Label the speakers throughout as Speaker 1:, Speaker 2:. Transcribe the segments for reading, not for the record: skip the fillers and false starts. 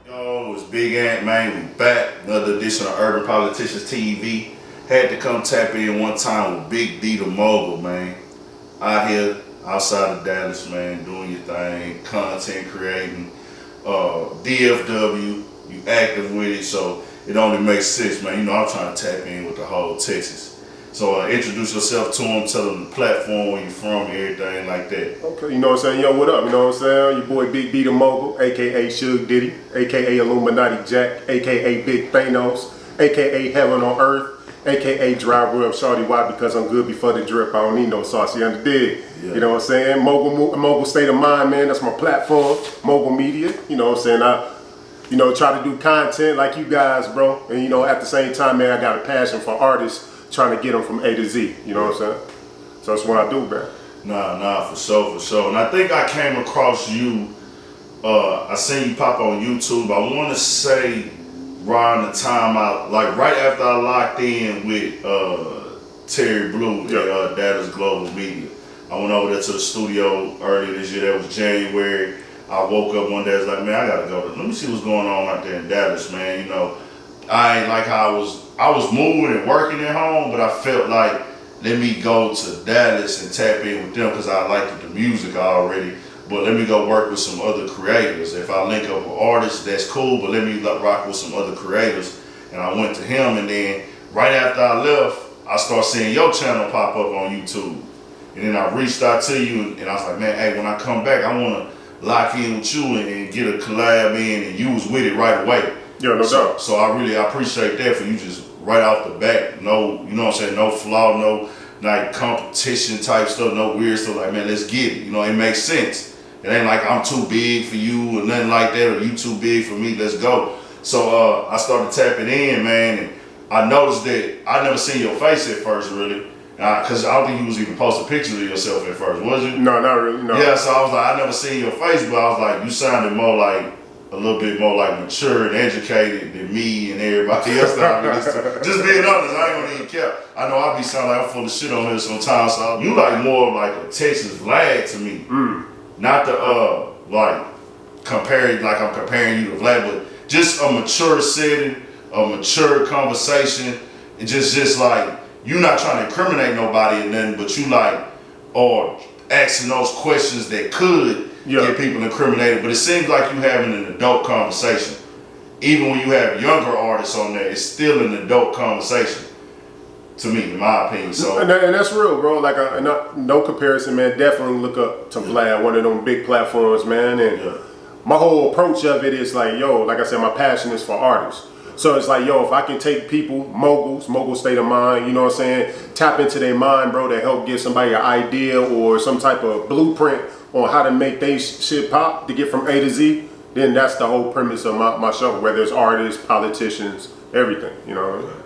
Speaker 1: Yo, it's Big Ant, man. We back. Another edition of Urban Politicians TV. Had to come tap in one time with Big D the Mogul, man. Out here, outside of Dallas, man, doing your thing, content creating. DFW, you active with it, so it only makes sense, man. You know, I'm trying to tap in with the whole Texas. So introduce yourself to them, tell them the platform, where you from, everything like that.
Speaker 2: Okay, you know what I'm saying? Yo, what up? You know what I'm saying? Your boy Big D the Mogul, a.k.a. Suge Diddy, a.k.a. Illuminati Jack, a.k.a. Big Thanos, a.k.a. Heaven on Earth, a.k.a. Driver of Shorty. Why? Because I'm good before the drip. I don't need no sauce. You understand? Yeah. You know what I'm saying? Mogul State of Mind, man. That's my platform. Mogul Media. You know what I'm saying? I try to do content like you guys, bro. And, at the same time, man, I got a passion for artists, trying to get them from A to Z, you know what I'm saying? So that's what I do, man.
Speaker 1: Nah, for sure. And I think I came across you, I seen you pop on YouTube. I want to say around the time right after I locked in with Terry Blue at Dallas Global Media. I went over there to the studio earlier this year. That was January. I woke up one day, I was like, man, I gotta go. Let me see what's going on out there in Dallas, man. I ain't like how I was moving and working at home, but I felt like, let me go to Dallas and tap in with them because I liked the music already. But let me go work with some other creators. If I link up with artists, that's cool, but let me rock with some other creators. And I went to him, and then right after I left, I started seeing your channel pop up on YouTube. And then I reached out to you, and I was like, man, hey, when I come back, I want to lock in with you and get a collab in, and you was with it right away.
Speaker 2: Yeah, no doubt.
Speaker 1: So I appreciate that for you just right off the bat. No, you know what I'm saying, no flaw, no like competition type stuff, no weird stuff. Like, man, let's get it. It makes sense. It ain't like I'm too big for you or nothing like that, or you too big for me, let's go. So I started tapping in, man, and I noticed that I never seen your face at first, really. Because I don't think you was even posting pictures of yourself at first, was you?
Speaker 2: No, not really, no.
Speaker 1: Yeah, so I was like, I never seen your face, but I was like, you sounded more like, a little bit more like mature and educated than me and everybody else that I listen to. Just being honest, I ain't gonna even care. I know I be sounding like I'm full of shit on here sometimes. So you like more like a Texas Vlad to me. Not the comparing like I'm comparing you to Vlad, but just a mature setting, a mature conversation, and just like you not trying to incriminate nobody and nothing, but you or asking those questions that could get people incriminated, but it seems like you having an adult conversation. Even when you have younger artists on there, it's still an adult conversation. To me, in my opinion. So
Speaker 2: and that's real, bro. Like, no comparison, man. Definitely look up to Vlad, one of them big platforms, man. And my whole approach of it is like, like I said, my passion is for artists. So it's like, if I can take people, mogul state of mind, you know what I'm saying, tap into their mind, bro, to help give somebody an idea or some type of blueprint on how to make they shit pop to get from A to Z, then that's the whole premise of my show, whether it's artists, politicians, everything,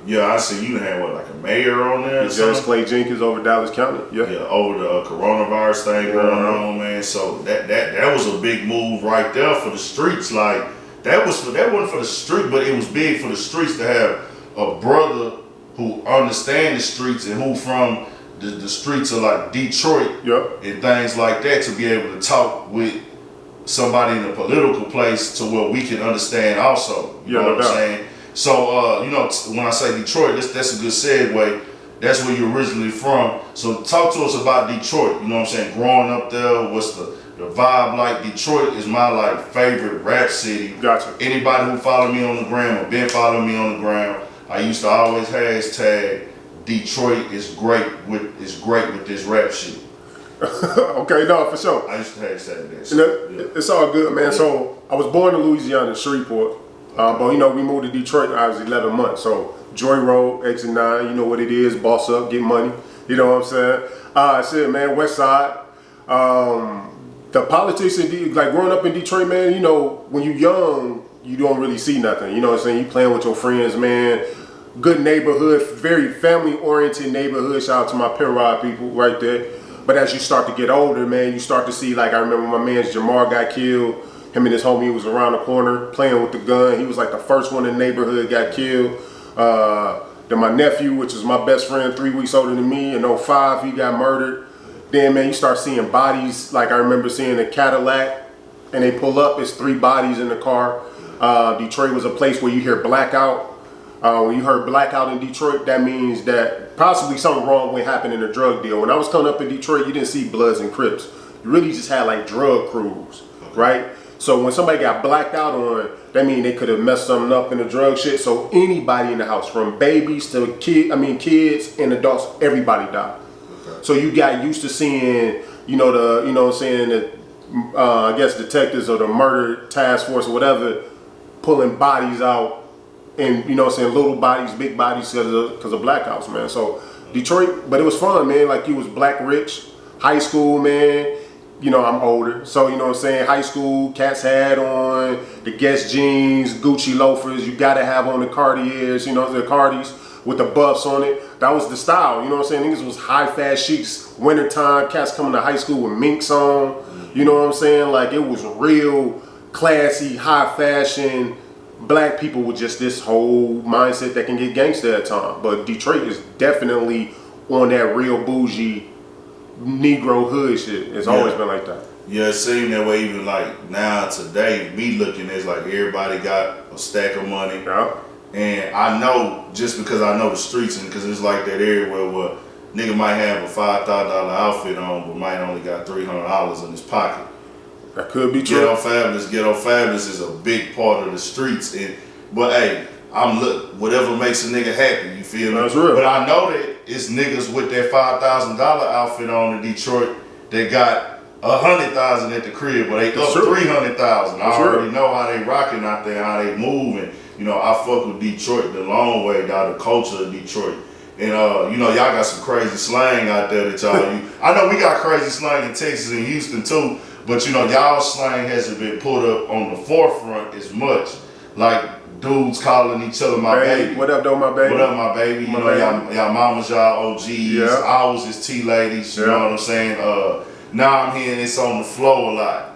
Speaker 1: Yeah, I see you had like a mayor on there.
Speaker 2: Judge Clay Jenkins over Dallas County. Yeah,
Speaker 1: over the coronavirus thing going on, man. So that was a big move right there for the streets. Like that wasn't for the street, but it was big for the streets to have a brother who understand the streets and who from the streets of like Detroit and things like that, to be able to talk with somebody in a political place to where we can understand also. You know what I'm saying? So, when I say Detroit, that's a good segue. That's where you're originally from. So talk to us about Detroit. You know what I'm saying? Growing up there, what's the vibe like? Detroit is my favorite rap city.
Speaker 2: Gotcha.
Speaker 1: Anybody who follow me on the gram or been following me on the gram, I used to always hashtag Detroit is great with this rap shit.
Speaker 2: Okay, no, for sure.
Speaker 1: I used to hashtag that.
Speaker 2: It's all good, man. So I was born in Louisiana, Shreveport. But we moved to Detroit when I was 11 months. So Joy Road, exit 9, you know what it is, boss up, get money. You know what I'm saying? Shit, man, West Side. The politics, like growing up in Detroit, man, when you're young, you don't really see nothing. You know what I'm saying? You playing with your friends, man. Good neighborhood, very family-oriented neighborhood. Shout out to my Penrod people right there. But as you start to get older, man, you start to see, I remember my man Jamar got killed. Him and his homie was around the corner playing with the gun. He was like the first one in the neighborhood got killed. Then my nephew, which is my best friend, 3 weeks older than me, in 05, he got murdered. Then, man, you start seeing bodies. Like I remember seeing a Cadillac and they pull up, it's 3 bodies in the car. Detroit was a place where you hear blackout. When you heard blackout in Detroit, that means that possibly something wrong went happen in a drug deal. When I was coming up in Detroit, you didn't see Bloods and Crips. You really just had like drug crews, right? So when somebody got blacked out on, that means they could have messed something up in the drug shit. So anybody in the house, from babies to kids and adults, everybody died. Okay. So you got used to seeing, I guess detectives or the murder task force or whatever, pulling bodies out, and little bodies, big bodies because of blackouts, man. So Detroit, but it was fun, man. Like, you was black rich, high school, man. I'm older, so high school, cats had on the Guess jeans, Gucci loafers. You gotta have on the Cartiers, the Cardis with the buffs on it. That was the style, Niggas was high fast chics, wintertime, cats coming to high school with minks on. Like, it was real classy, high fashion. Black people with just this whole mindset that can get gangster at time. But Detroit is definitely on that real bougie Negro hood shit. It's always been like that.
Speaker 1: Yeah, it seemed that way even like now today. Me looking, it's like everybody got a stack of money.
Speaker 2: Yeah.
Speaker 1: And I know, just because I know the streets, and because it's like that everywhere where nigga might have a $5,000 outfit on, but might only got $300 in his pocket.
Speaker 2: That could be true.
Speaker 1: Ghetto Fabulous is a big part of the streets. But hey, whatever makes a nigga happy, you feel me?
Speaker 2: That's real.
Speaker 1: But I know that it's niggas with that $5,000 outfit on in Detroit that got $100,000 at the crib, but they up $300,000. I already know how they rocking out there, how they moving. I fuck with Detroit the long way, the culture of Detroit. And y'all got some crazy slang out there that y'all use. I know we got crazy slang in Texas and Houston too, but y'all slang hasn't been put up on the forefront as much. Like dudes calling each other my baby.
Speaker 2: What up, though, my baby?
Speaker 1: What up, my baby? Y'all mamas, y'all OGs.
Speaker 2: Yeah.
Speaker 1: Ours is T-ladies. You know what I'm saying? Now I'm hearing it's on the flow a lot.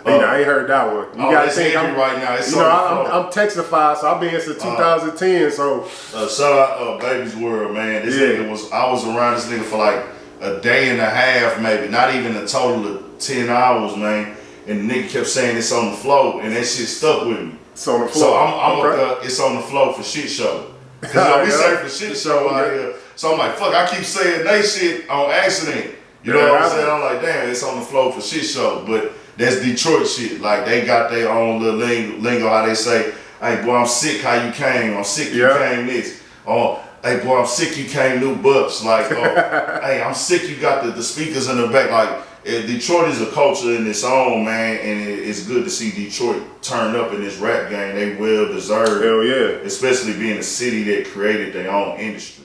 Speaker 2: I ain't heard that one. You gotta think
Speaker 1: right now. It's I'm
Speaker 2: Texified, so I've been here since 2010. So
Speaker 1: shout out Baby's World, man. This nigga I was around this nigga for like a day and a half, maybe, not even a total of 10 hours, man. And the nigga kept saying it's on the flow, and that shit stuck with me.
Speaker 2: It's on the flow.
Speaker 1: So I'm up there, it's on the flow for shit show. Because we say for shit show out here. So I'm like, fuck, I keep saying they shit on accident. You know what I'm saying? I'm like, damn, it's on the flow for shit show. But that's Detroit shit. Like, they got their own little lingo, how they say, hey, boy, I'm sick how you came. I'm sick you came this. Oh, hey, boy, I'm sick you came new bucks. Like, hey, I'm sick you got the speakers in the back. Like, Detroit is a culture in its own, man, and it's good to see Detroit turn up in this rap game. They well deserved.
Speaker 2: Hell yeah.
Speaker 1: Especially being a city that created their own industry.